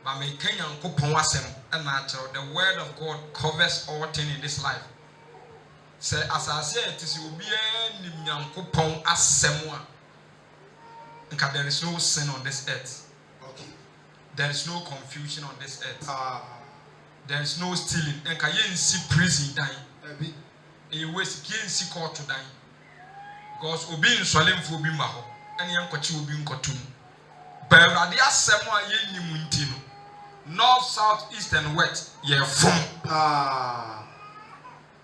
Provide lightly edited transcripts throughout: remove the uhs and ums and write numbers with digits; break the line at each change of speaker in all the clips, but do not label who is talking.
But me Kenyan kupon wasem and natural. The word of God covers all things in this life. Say as I say it is will be any kupon asemwa. There is no sin on this earth.
Okay.
There is no confusion on this earth. There is no stealing. And can you see prison dying? You waste can see court to die. Because obi in Solim for Bimaho and young Kochi will be in Kotum. But Radia Semwa ye Nimuntino. North, south, east, and west. Yeah, from.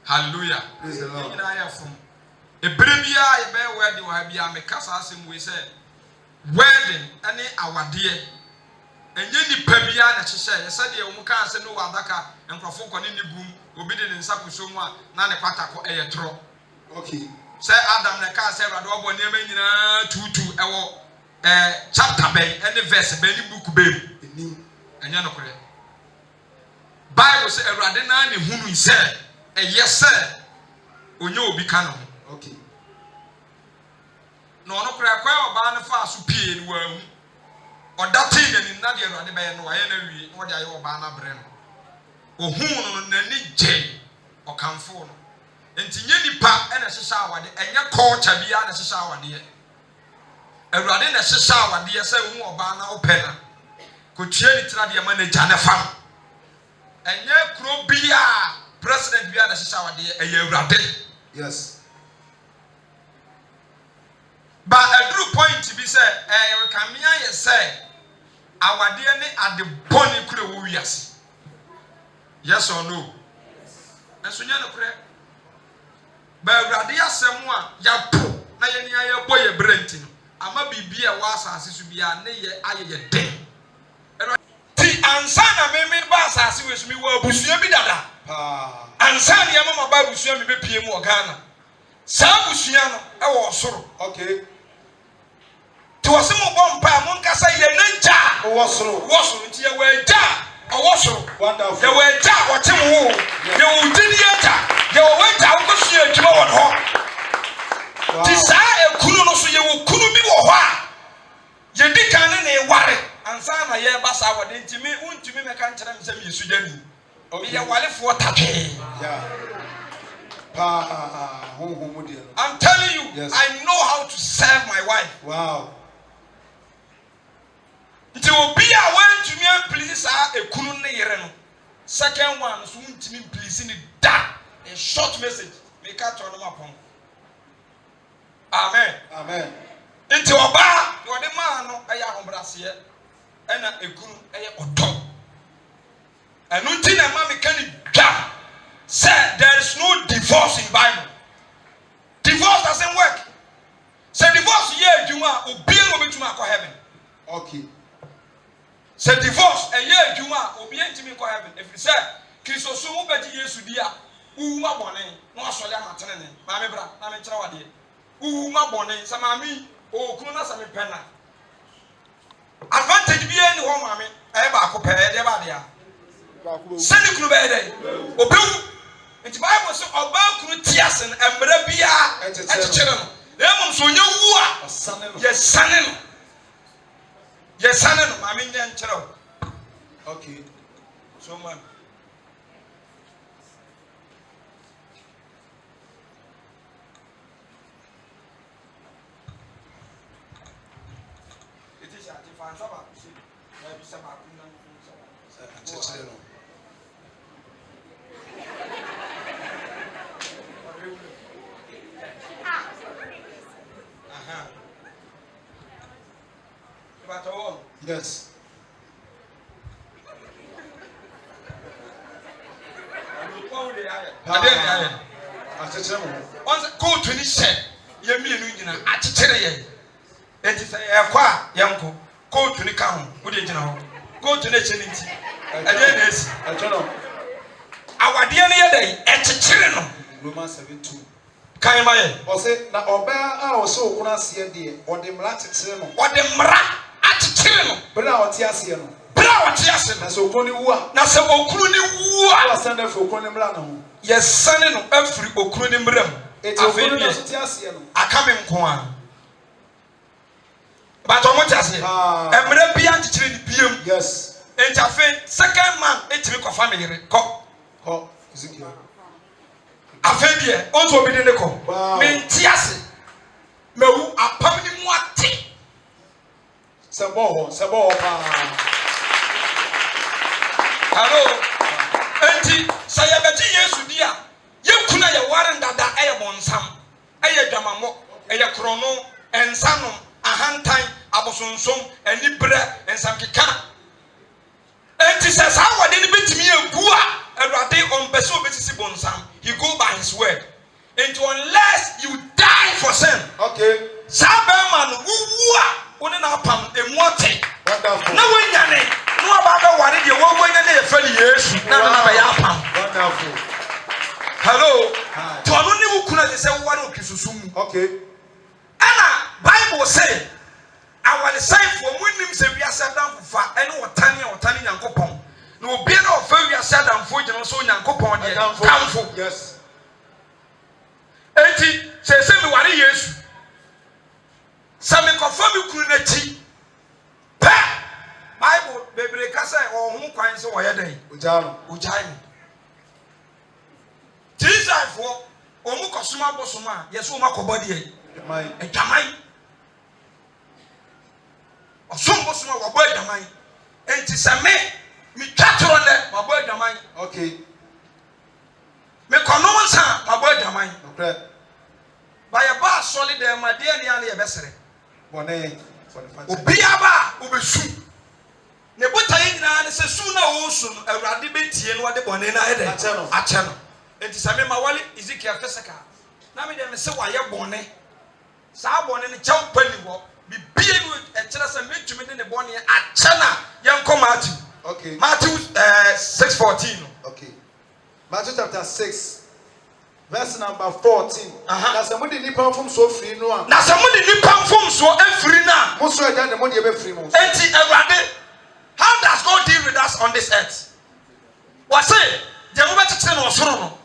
Hallelujah.
Praise the Lord.
From a baby, I bear where you have been. I cast we say, wedding, any our dear. And you Pebia, and she said, you said, you can't say no Wadaka and Profoko in the boom, obedient in Sakusuma, Nana Patako, a tro.
Okay.
Say Adam, the car said, Radobo, Nemina, 2 chapter bay, and the verse, Benny book baby. And you know, Bible says, Radina, whom he said, and yes, sir, when you be canon.
Okay.
No, no, crack, or fast to pay in worm. Or that thing in Nadia Radibay, no, enemy, or the Obana Bren. Or whom, any J or Camphor. And Tinyani Pap and a shower, and your court shall be a shower, dear. A Radina shower, dear, say, Obana or Penna. Could change the money Jana farm. And your crew be a president be a shower dear a year rabbit.
Yes.
But a true point to be said, Camilla say, our DNA at the bonny crew, yes. Yes or no? And so you're prayer. But Radia Samoa, Yapo, Naya boy a Brenton. I might be a was as to be a near I day. Ansana me basa si with me wo busua bi dada. Ansana ya mama ba busua me be pie mu Ghana. Sa busua no e wo soro.
Okay.
Ti wo se mo bompa mo nka sa ye nanja.
Wo soro.
Wo soro ti ye we ja. O wo soro.
Wonderful.
Ye we ja wo te mo. Ye wo dini ya ja. Ye wo we ja wo ko sua adwuma wo ho. Ti sa ekunu no so ye wo kunu bi wo ho a. Ye di kan ne e ware. Ansana ye basa wode ntimi untimi meka nkyere msem yesu dani obi ye wale fo take.
Yeah.
I'm telling you, yes. I know how to serve my wife.
Wow.
Nti obi a wantumi please ekunu ne yere no. Second one so untimi please ni da. A short message make out on upon. Amen.
Amen.
Nti oba wode ma no aya hombrase and a guru a odo. And until a mammy can gap said there is no divorce in Bible. Divorce doesn't work. Say divorce year Juma will be able to make heaven.
Okay.
Say divorce a year Juma will be able to make heaven. If you say Christosumu Betty Yesudia, Uma Bonnet, no Solia Matane, Mammy Bra, Mammy Trawadi, Uma Bonnet, Samami, or Kuna Sami Penna. Advantage be any one, mammy. I back up there. Send the club day. Obu. And the Bible says about Crutias and Brabia and children. Lemon so you yes, son. Yes, son, mammy and child.
Okay.
So, man.
Yes.
Once go to this shed, you mean at Cherry. It is a qua, Yanko. Go to the count. What did you know? Go to the Chinity. And then this,
I don't know.
Our dear day at Cherry.
Romans 7:2.
Kaimay.
Or say, now, Oba, I also want to see a dear, or the Mlatic Sermon,
or the Mra at Cherry.
but now it's Yasian.
Brown Tiasin.
That's so funny.
That's a Okruni.
I was sending for Conimbrano.
Yes, son of every Okruni Brim.
It's a Yasian.
I come in Kwan. But I'm not just saying. I'm going to be anti-trade.
Yes.
And second man, it's a family.
Ho. Ezekiel.
Afebie onto obi de ne ko me ntiase mewu apam ni mu ate
sebo pa.
Hello enti say be ti Yesu dia ye kuna ye ware ndada eye bonsam eye dwamamo eye krono ensanom ahantan abosonsom anibre ensamkeka enti say sa wade ni betimi egu a Awurade on person obetisi bonsam. He go by his word. And unless you die for sin.
Okay.
Saberman wuwa wona na pam emuate.
Wonderful.
Na wanyane. No aba ware de wo wanyane e fali Yesu. Na ba ya pam.
Wonderful.
Hello. To anu ni wukuna de se ware okisusumu.
Okay.
Ana Bible say our sign for munim se wiase dan fufa ene otane Nyankopɔn. No be no failure said and for you so Nyankopɔn de kamfo.
Yes.
Enti se me ware Yesu. Sa me kofa me kuru na ti. Pa Bible bebre ka say o hu kwan se wo ye den. Ojai. Jesus for o mu kosoma bosoma yeso ma kobodi e. Ejamai. Osom bosoma wo bo ejamai. Enti se me twatoro ne ma bo ejamai.
Okay.
Me kono nsa ma bo ejamai.
Okay.
Ba ye ba solid e ma de ne ya besere.
Bone for the fact.
Obi aba obesu. Ne botaye nyina ne se su na wo su no Awurade betie no de bone na ede. Ache no. Enti se me ma wale Ezekiel SethEkow. Na me de me se wa ye bone. Sa bone ne kyam pani wo. Bibie no e kire se metumi ne bone ache na ye nko Matthew.
Okay.
Matthew 6:14.
Okay. Matthew chapter 6 verse number 14. Na se mo de nipa mfom so free no a.
Na se mo de nipa mfom so afiri na.
Mo so agya de mo de be free mo.
Enti Awurade, how does God deal with us on this earth? What say? Je mo betete no soro no.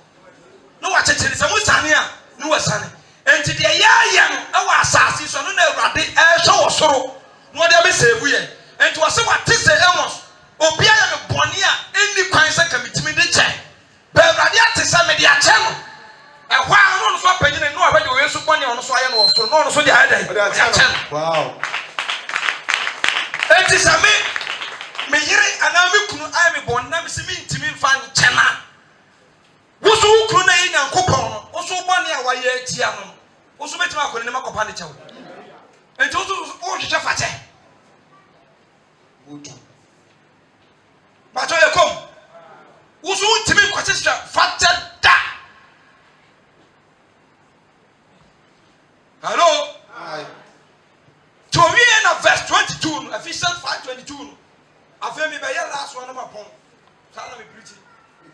No wa chechiri se mo sane a, no wa sane. Enti de ya no e wa asase so no na Awurade e hwe wo soro. No de be sebu ye. Enti wo se wa tise Amos. Obi ya me boni a eni kwan se kamitimi de che. Ba Awurade atise me de ache no. E hwa no so apagine no ahwe de wo Yesu boni ono so aye no wo soro. No so de aye dai.
Wow.
Enti same me yire ana me kunu ay me bon na me se me ntimi mfa nchena wo so wo kunu na ye Nyankopɔn no wo so bɔne a wa ye atia no wo so betima akɔne ne makopa ne kyɛw enti wo so wo hwehwɛ fakyɛ
Good.
But you come wo so ntimi kwatehwɛ fakyɛ da. Hello.
Hi.
To we in verse 22 Ephesians 5:22 after me by last one of my pon sana me preaching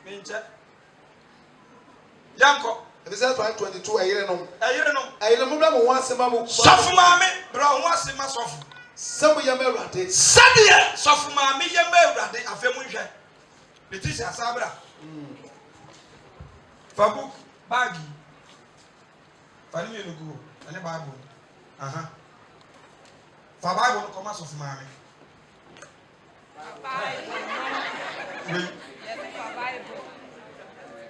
me nche yanko
Ephesians 5:22 ayire no mo bla mo asema mo
sofu maame bra ho asema sofu
semu ya Awurade
sadie sofu maame ya Awurade afem hwe Letitia sabra fabu bagi fani me no go ane bible aha fa bible no come sofu maame oui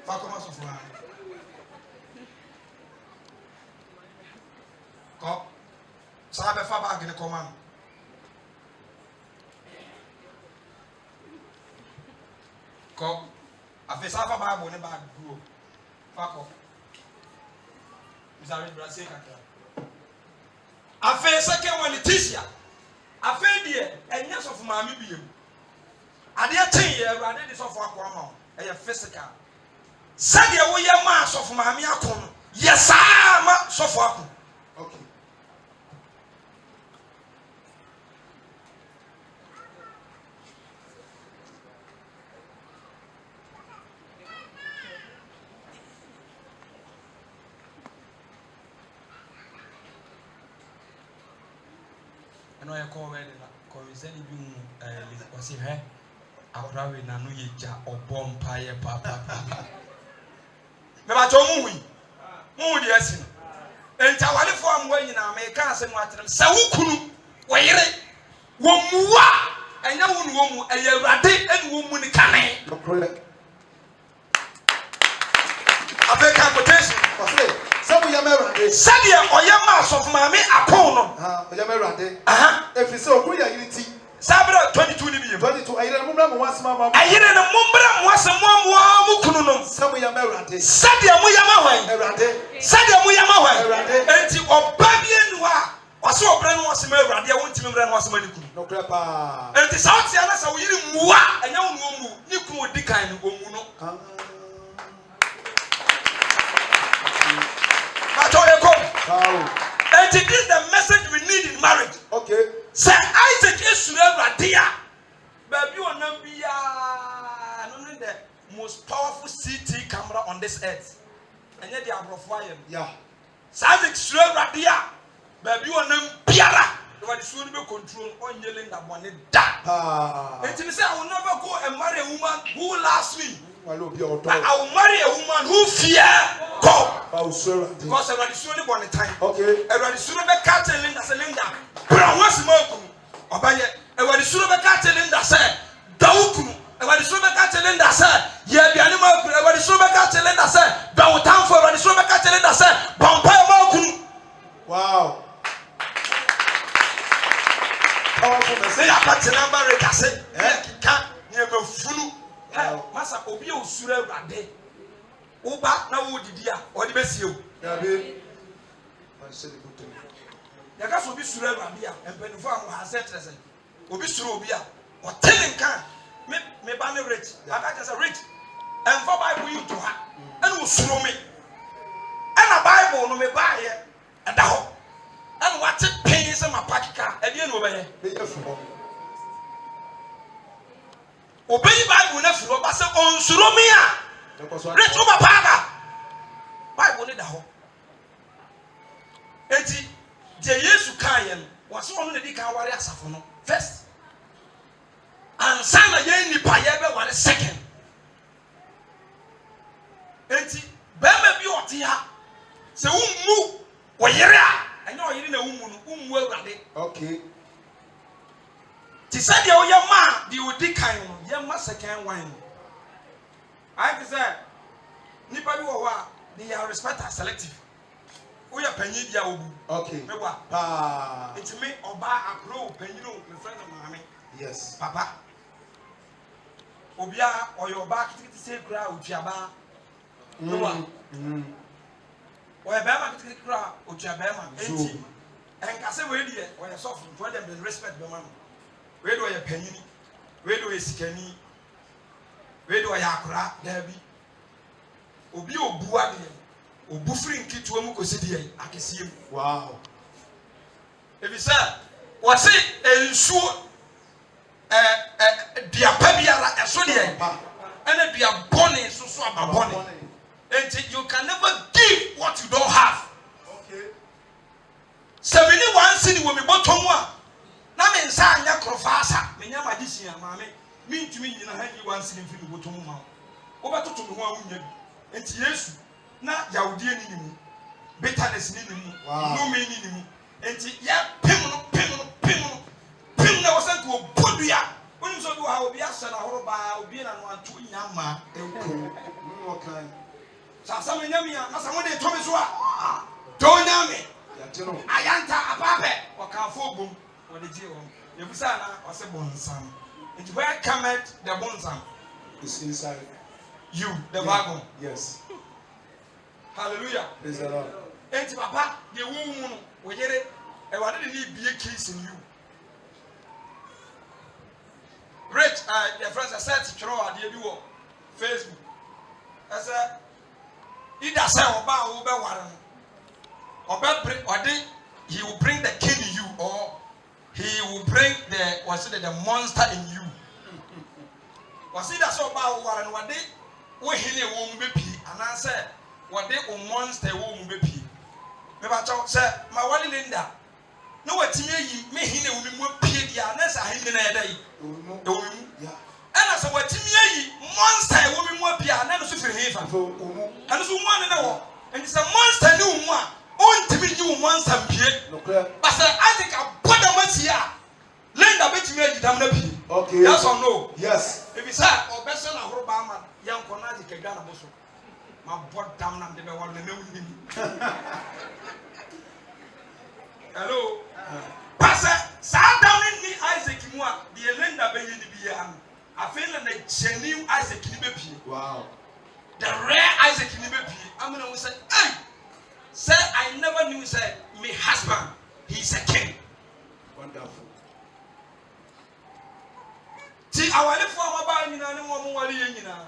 fa come sofu maame ko sabe fa bagi ne come am ko afesa fa bible ne bag go fa ko bizarre brase kakra afesa ke won Letitia afa die enya sofu maame biem ade aten ye Awurade de sofu akwa ma eye physical sade wo ye ma sofu maame akon ye saa ma sofu akon.
Okay.
No ya ko we na ko reseni bi mu o se he abrawe na no ye ja obom paye papa me ba to mu hu di asin enta wale fo am wa nyina me ka se mu atrem se wo kunu wayere wo muwa enya wo no mu eye Awurade ene wo mu ni kane Africa quotation
Sabu ya Awurade
sadia oyama asofu maame akon no
ya Awurade efise okuru ya yiriti
Sabra 22 ni biem
22 ayire no mumbra mo wasema ma
ayire no mumbra mo wasema mo kunu no
Sabu ya Awurade
sadia mo yama hwan
Awurade
sadia mo yama hwan
Awurade
enti oba bienu a wase obra no wasema Awurade wontimi mbra no wasema ni kunu
no krepa
enti sauti ana sa wo yiri muwa enya wo no mu ni kunu odi kan no omu no And it is the message we need in marriage.
Okay.
Say Isaac is Radia. Baby, you are the most powerful CT camera on this earth. And yet they are fire.
Yeah.
So Isaac is Radia. Baby, you are Piara. You are soon be control on yelling that one that. And to say I will never go and marry a woman who loves me. I will marry a woman who fear God. Because everybody soon born a time. Okay. Everybody soon be catching Linda say Linda. Brown was smoke. Obaye. Everybody soon be catching Linda say Dauku. Everybody soon be catching Linda say yeah be animal. Everybody soon be catching Linda say Down town for. Everybody soon be catching Linda say Vampire Moku. Wow. Powerful message. Say apart number rate say can't never fulu. Masa obi osura Awurade uba na wo didi a odi besie o yabe yaka so obi sura Awurade a empanifo am ha setrese obi sura obi a otele nkan me ba me rich aka just rich emfa Bible you to ha ene osuro me ena Bible no me ba ye eda ho ene wate pin se mapakika e de no obeye be yefu Obey Bible na furo ba se onsuro me a reto ba paga Bible ne da ho enti je Yesu kan ye no wase ono ne di kan ware asafo no first ansa na ye nipa ye be ware second enti ba ma bi ote ha se ummu oyere a anya oyere na ummu no ummu Awurade okay Ti said you ma the odi kan no ye ma second wine I say nipa bi wo wa they are respect and selective we are panyi dia obu okay me wa it me oba akro panyi no me friend maame yes papa obia oyo ba kitikiti say kura otuaba me wa oya ba ma kitikiti kura otuaba ma enti enka say we die oya soft for them the respect be ma we do ya panyini we do esikani we do ya akura dabi obi obua de obu free nkitu mu kosidi ye akesiem wow ebisa wase ensuo dia pa biara eso de ye ene dia bone so ababone and you can never give what you don't have okay 71 cedi wo me botom a na me nsa anya krofasa me nya magician maame me ntumi nyina hanyi wansi mfi me botom ma wo betoto me ho a wonya bi enti Yesu na yawudie ni nimu bitterness ni nimu no me ni nimu enti ya pim na wasan to bodua onim so do ha obi asa na horo ba obi na no anto nyama enko no kan sasa me nyamia na sa mo de to me so a do nyame ya tino ayanta ababe wakanfo bom what did you Yabusana or say bonsam? And where cometh the bonsam? It's inside you, the wagon. Yes. Hallelujah. Praise the Lord. And Papa, the woman, we get it. And what did he be a case in you? Rich, the friends are set to throw at the Facebook. I said, he does say about Warren. Or he will bring the king in you, or he will bring the monster in you. Was it so about Warren? What they we heal a woman be, and I said, what they monster won't be. Maybe I said, my one Linda. No, what me heal a woman be, unless I heal in a day. And I said, what me monster woman will be, and then super here. And so one and all. And it's a monster new one. On to be you monster, but I think I put a monster. here. Linda bet me the damn nabi.
Okay.
Yes or no?
Yes.
If you say or person a horobama, young Konazi Kegana Boso. My bot damn them the one the new. Hello. Pastor, sat down in me Isaac Mua, the Linda Baby Bian. I feel like the genuine Isaac Nibepi.
Wow.
The rare Isaac Nibepi. I'm going to say, hey, sir, I never knew, say, my husband, he's a king.
Wonderful.
See, I want to form a band in any woman while you're in a.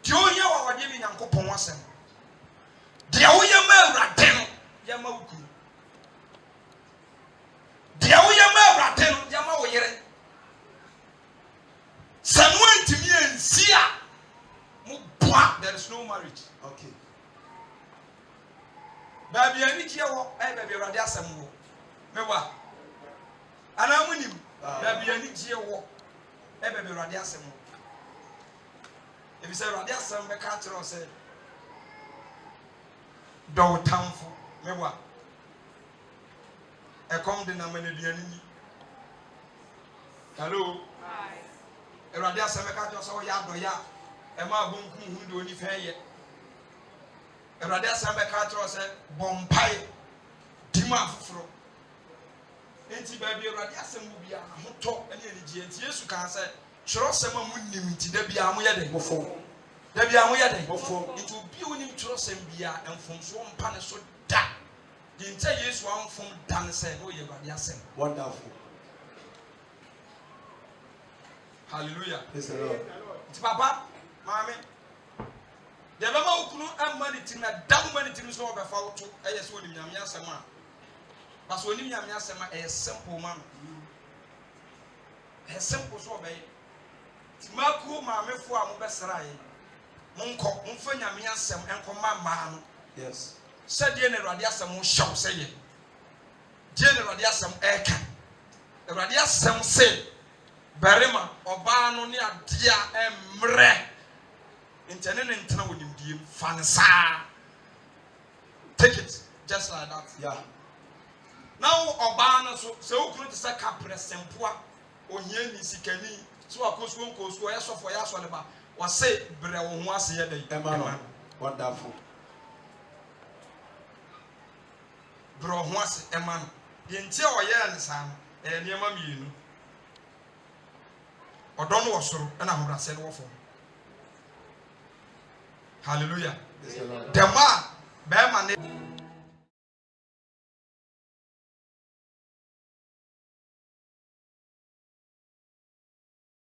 Do you hear what we're giving Uncle Ponwasen? The Oyama Raten, Yamaku. The Oyama Raten, Yamawe. Someone to me and Sia. There is no marriage.
Okay.
Baby, I need you. Baby, Radia Samu. Mewa. And I'm winning. Baby, I need you. Baby, Radia Samu. If you say Radia Sam, the catcher or say, do town for Mewa. I come to Namani. Hello. Hi. Radia Sam, the catcher or ya. Emma Bunku who do any fair yet. A Radia Sambakato said, Bombay, Dima Fro. Ain't baby Radia Samubia, who talk any GNT, yes, you can say, Trust some women to Debbie Amoyade, Mofo. Debbie Amoyade, Mofo. It will be only trust and beer and from Swan Panish so that. The entire years one from Dan said, oh, you Radia Sam.
Wonderful.
Hallelujah.
Praise the Lord.
It's Papa. Mammy, the Baba Kunu and money to that dumb money to so over for to a swim Yamiasama. But when Yamiasama a simple man, a simple so obey. Marco, Mammy for Mubessarai, Munko, Unfanya Miasam and command man.
Yes.
Said General Radiasam shall say it. General Radiasam Eka. The Radiasam say, Berima, Obano near Dia and Mre. Internet and with him, fansa. Take it just like that.
Yeah.
Now, Obana so good to say Capre Sempua or Yen Sikani, so a coast won't go so as for Yaswalaba or say Brew once a day.
Wonderful.
Bro, once a man. The entire year, son, and your mammy. Or don't know so, and I'm going to say, hallelujah. The man,